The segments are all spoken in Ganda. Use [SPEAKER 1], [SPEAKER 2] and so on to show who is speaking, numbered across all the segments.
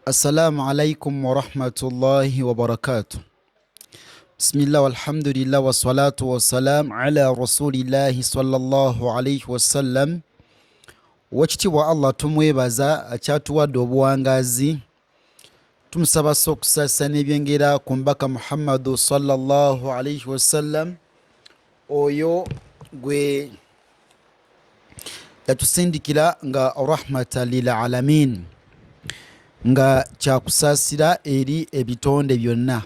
[SPEAKER 1] السلام عليكم ورحمة الله وبركاته. بسم الله والحمد لله والصلاة والسلام على رسول الله صلى الله عليه وسلم. Wakitibwa Allah tumwebaza akyatuwadde obuwangazi, tumusaba okusasa n'ebyengera ku mbaka Muhammadu sallallahu alaihi wasallam, oyo gwe yatusindikira nga rahmatan lil alamin, nga kyakusaasira eri ebitonde byonna.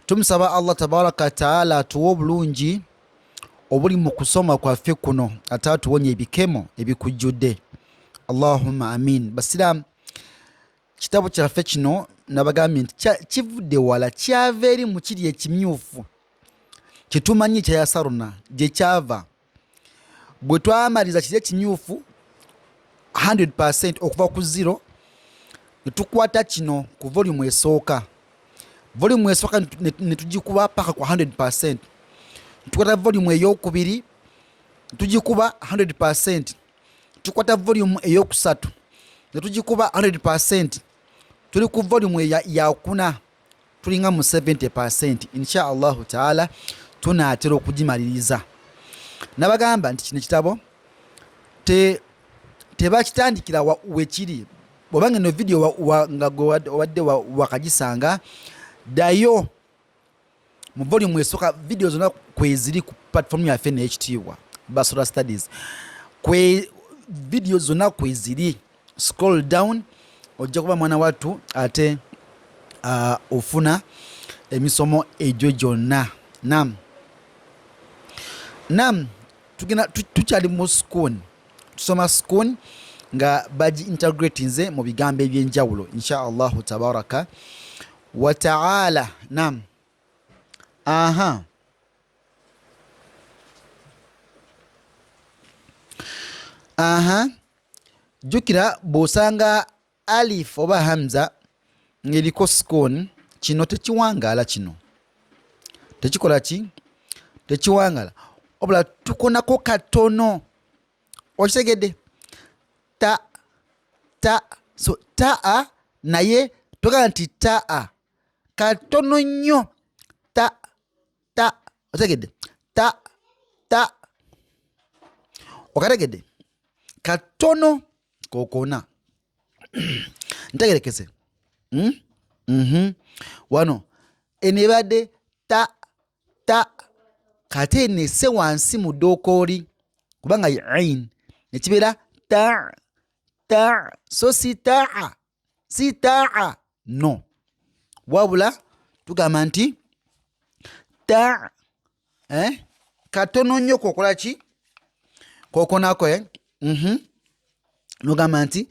[SPEAKER 1] Tumusaba Allah tabaraka taala atuwe obulungi obuli mu kusoma kwaffe kuno, ate atuwonye ebikemo ebikujjudde. Allahumma amin. Basiramu, kitabo kyaffe kino nabagambye nti kivudde wala, kyava eri mu kiri ekimyufu kyetumanyi kyayasaruna gye kyava. Bwe twamaliza kiri ekimyufu 100% okuva ku 0, netukwata kino ku volume esooka. Volume esooka netugikuba paka ku 100%. Tukwata volume eyokubiri netugikuba 100%. Tukwata volume eyokusatu netugikuba 100%. Tuli ku volume yakuna, tulinga mu 70%. Insha Allahu taala tunaatera okugimaliriza. Nabagamba nti kino kitabo tebakitandikira wekiri. Bwobanga eno video nga wadde wakagisanga, dayo mu volume esooka video zonna kweziri ku platform yaffe n'ekitiibwa Basora Studies. Video zonna kweziri, scroll down ojja kuba mwana wattu ate ofuna emisomo egyo gyonna. Nam tukyali mu sukun, tusoma sukun nga baji integrate nze mu bigambo ebyenjawulo insha Allahu tabaraka wa ta'ala. Nam jukira bw'osanga alif oba hamza ng'eriko sukun, kino tekiwangaala, kino tekikola ki, tekiwangaala, obula tukonako katono. Okitegedde? So taa naye togala nti taa katono nnyo. Otegedde? Okategedde? Katono kokona. Ntegerekese. Wano enebadde ta kate nese wansi mu ddokooli kubanga ye ain nekibeera ta. So si taa no, wabula tugamba nti ta katono nnyo kokola ki, kokonako nogamba nti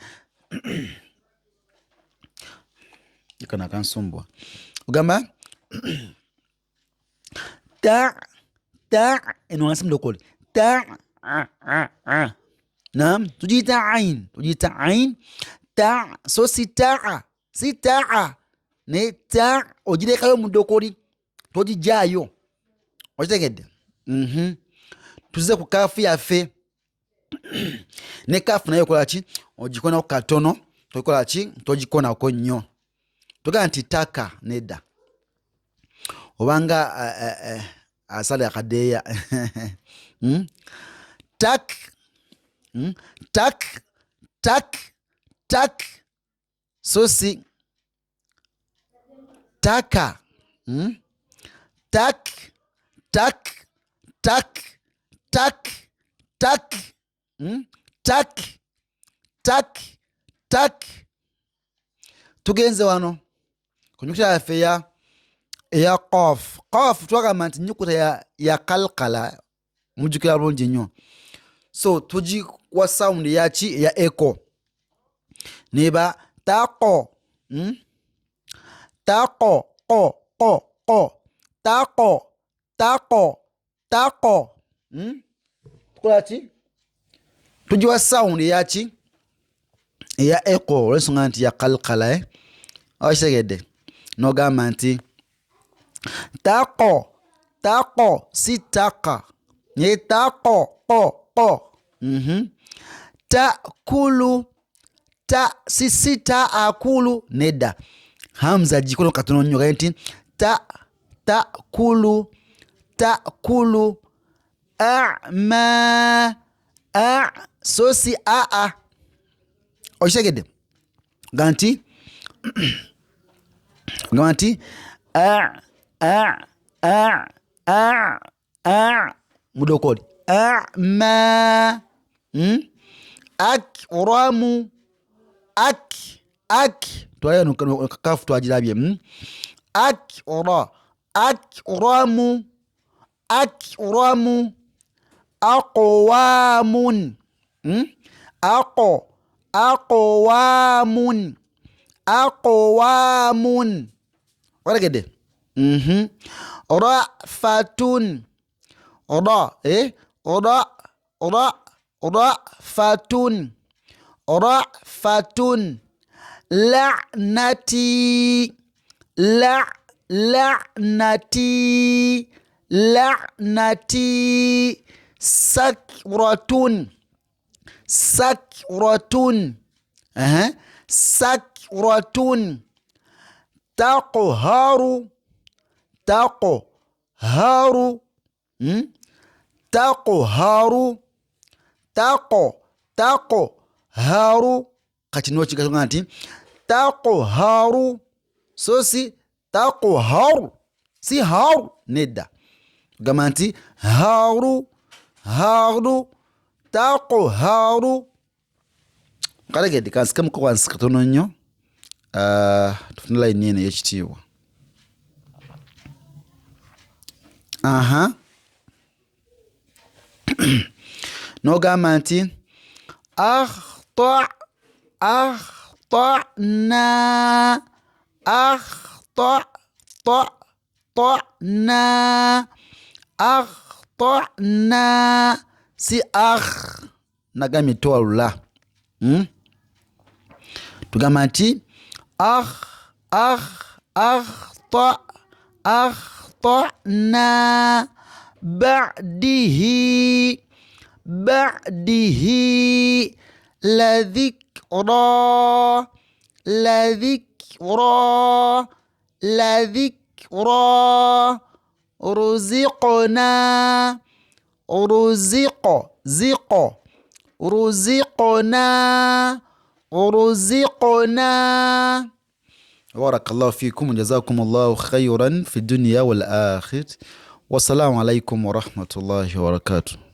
[SPEAKER 1] ikana kansumbwa, ogamba ta eno wansi mudokoli ta. Naam, tujita ain ta. So si taa ne ta ogirekayo mudokoli, togijaayo. Okitegedde? Tuzize ku kaafu yaffe. Ne kaafu nayo kola ki, ogikonako katono, tokikola ki, togikonako nnyo. Togamba nti taka, nedda. Obanga asala akadeeya tak. So si taka. Tak. Tugenze wano ku nyukuta yaffe eya qaf. Qaf twagamba nti nyukuta ya kalkala, mujjukira bulungi nnyo. So tugiwa sound yaki eya echo neba tako. Tako. Tukola ki? Tugiwa sound yaki eya echo olw'ensonga nti ya kalkala. Okitegedde? Nogamba nti tako si taka, ye tako. Takulu ta si ta akulu nedda hamza gikono katono nnyo kati nti ta kulu a'ma so si a okitegedde ganti mudokoli a'ma akramu twaleno kafu twagirabye akramu aqwamun aqwamun wategedde rafatun rafatun la'nati sakratun taqharu kati no kigatonga nti taqharu so si taqharu si haru nedda gamba nti haru taqharu kalegedde kansikamuko wansi katono nnyo tufune layini eno ey'ekitiibwa n'ogamba nti akhtana si nagambye twalula tugamba nti akhtana ba'dihi la رزقنا بارك الله فيكم وجزاكم الله خيرا في الدنيا والآخرة والسلام عليكم ورحمة الله وبركاته.